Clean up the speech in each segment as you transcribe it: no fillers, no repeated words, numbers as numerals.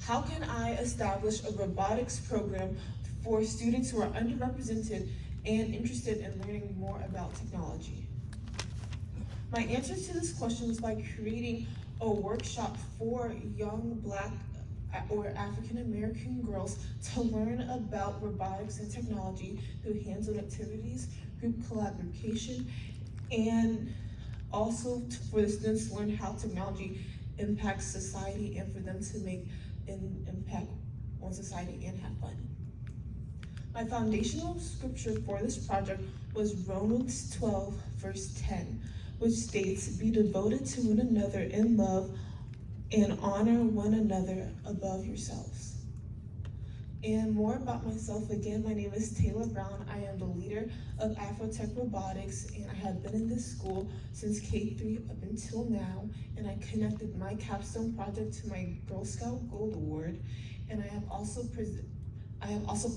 How can I establish a robotics program for students who are underrepresented and interested in learning more about technology? My answer to this question was by creating a workshop for young Black or African American girls to learn about robotics and technology through hands-on activities, group collaboration, and also for the students to learn how technology impacts society and for them to make an impact on society and have fun. My foundational scripture for this project was Romans 12, verse 10, which states, "Be devoted to one another in love and honor one another above yourselves." And more about myself, again, my name is Taylor Brown. I am the leader of Afrotech Robotics, and I have been in this school since K-3 up until now, and I connected my Capstone project to my Girl Scout Gold Award, and I have also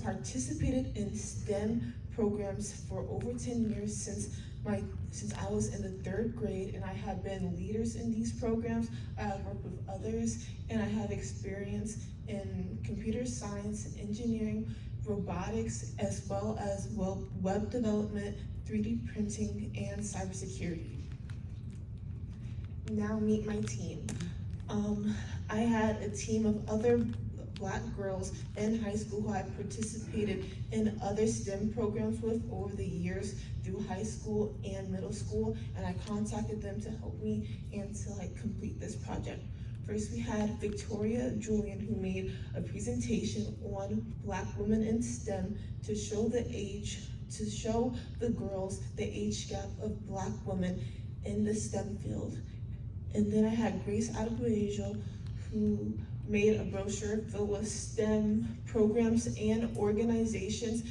participated in STEM programs for over 10 years since I was in the 3rd grade, and I have been leaders in these programs. I have worked with others, and I have experience in computer science, engineering, robotics, as well as web development, 3D printing, and cybersecurity. Now meet my team. I had a team of other Black girls in high school who I participated in other STEM programs with over the years through high school and middle school, and I contacted them to help me and to complete this project. First, we had Victoria Julian, who made a presentation on Black women in STEM to show the girls the age gap of Black women in the STEM field. And then I had Grace Adebayo, who made a brochure filled with STEM programs and organizations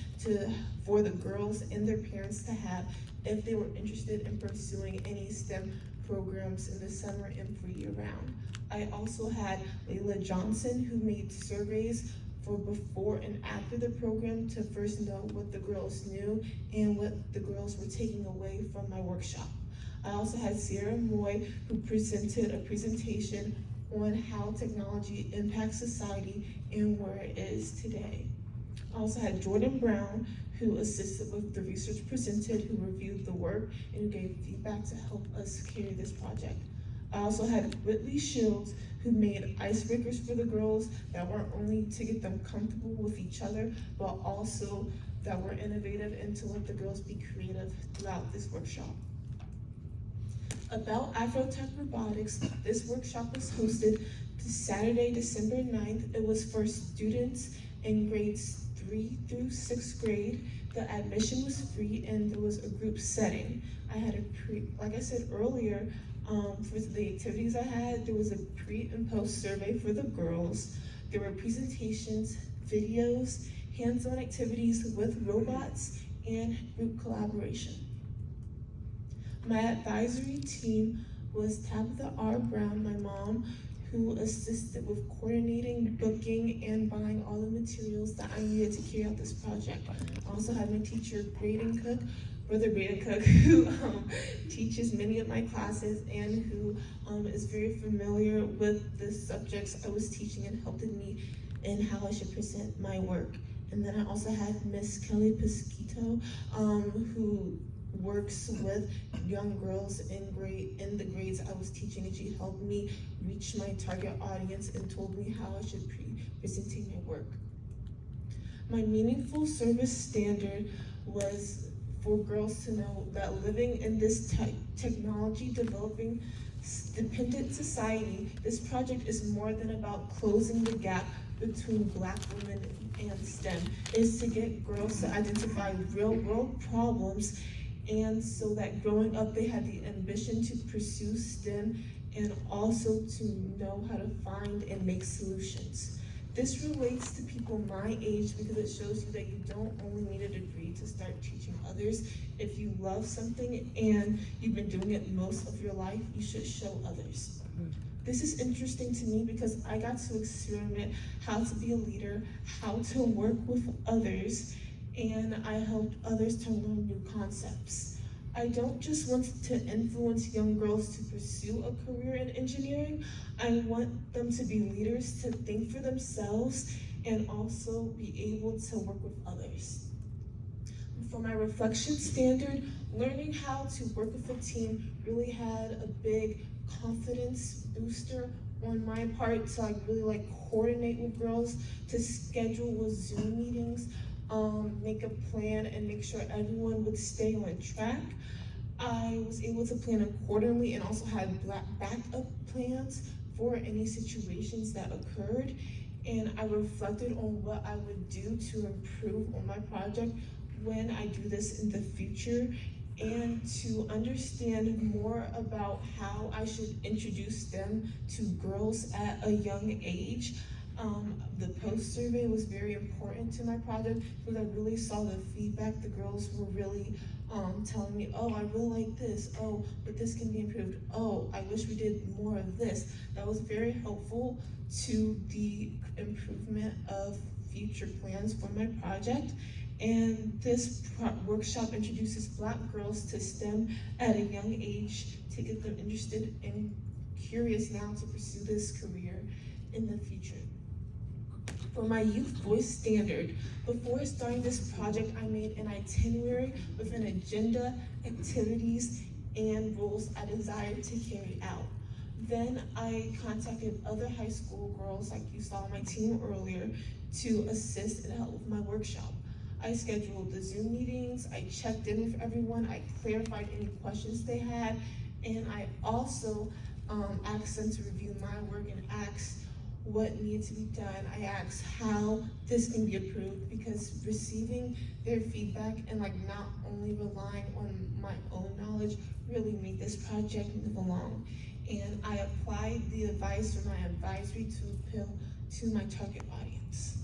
for the girls and their parents to have if they were interested in pursuing any STEM programs in the summer and for year-round. I also had Layla Johnson, who made surveys for before and after the program to first know what the girls knew and what the girls were taking away from my workshop. I also had Sierra Moy, who presented a presentation on how technology impacts society and where it is today. I also had Jordan Brown, who assisted with the research presented, who reviewed the work, and who gave feedback to help us carry this project. I also had Whitley Shields, who made icebreakers for the girls that weren't only to get them comfortable with each other, but also that were innovative and to let the girls be creative throughout this workshop. About Afrotech Robotics, this workshop was hosted Saturday, December 9th. It was for students in grades 3 through 6th grade. The admission was free and there was a group setting. I had like I said earlier, for the activities I had, there was a pre and post survey for the girls. There were presentations, videos, hands-on activities with robots, and group collaboration. My advisory team was Tabitha R. Brown, my mom, who assisted with coordinating, booking, and buying all the materials that I needed to carry out this project. I also had my teacher, Brother Braden Cook, who teaches many of my classes and who is very familiar with the subjects I was teaching and helped me in how I should present my work. And then I also had Miss Kelly Pesquito, who works with young girls in the grades I was teaching, and she helped me reach my target audience and told me how I should be presenting my work. My meaningful service standard was for girls to know that living in this technology developing dependent society, this project is more than about closing the gap between Black women and STEM. It's to get girls to identify real world problems, and so that growing up they had the ambition to pursue STEM and also to know how to find and make solutions. This relates to people my age because it shows you that you don't only need a degree to start teaching others. If you love something and you've been doing it most of your life, you should show others. This is interesting to me because I got to experiment how to be a leader, how to work with others, and I helped others to learn new concepts. I don't just want to influence young girls to pursue a career in engineering. I want them to be leaders, to think for themselves, and also be able to work with others. For my reflection standard, learning how to work with a team really had a big confidence booster on my part to really coordinate with girls, to schedule with Zoom meetings, make a plan and make sure everyone would stay on track. I was able to plan accordingly and also had backup plans for any situations that occurred. And I reflected on what I would do to improve on my project when I do this in the future, and to understand more about how I should introduce them to girls at a young age. The post survey was very important to my project because I really saw the feedback. The girls were really telling me, oh, I really like this. Oh, but this can be improved. Oh, I wish we did more of this. That was very helpful to the improvement of future plans for my project. And this workshop introduces Black girls to STEM at a young age to get them interested and curious now to pursue this career in the future. For my youth voice standard, before starting this project, I made an itinerary with an agenda, activities, and roles I desired to carry out. Then I contacted other high school girls, like you saw on my team earlier, to assist and help with my workshop. I scheduled the Zoom meetings, I checked in with everyone, I clarified any questions they had, and I also asked them to review my work and asked what needed to be done. I asked how this can be approved, because receiving their feedback and not only relying on my own knowledge really made this project move along. And I applied the advice from my advisory to appeal to my target audience.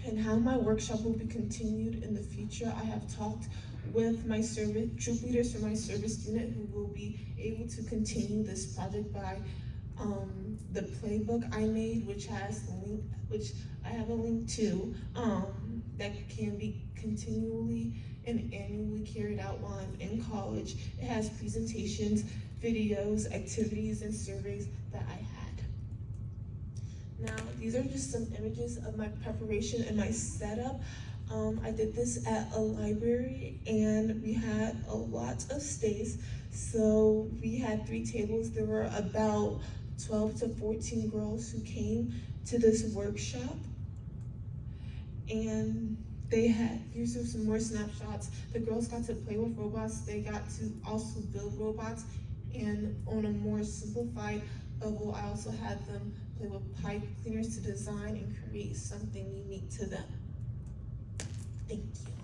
And how my workshop will be continued in the future, I have talked with my troop leaders for my service unit who will be able to continue this project by the playbook I made, which has the link, which I have a link to, that can be continually and annually carried out while I'm in college. It has presentations, videos, activities, and surveys that I had. Now, these are just some images of my preparation and my setup. I did this at a library and we had a lot of space. So we had 3 tables. There were about 12 to 14 girls who came to this workshop. And here's some more snapshots. The girls got to play with robots. They got to also build robots. And on a more simplified level, I also had them play with pipe cleaners to design and create something unique to them. Thank you.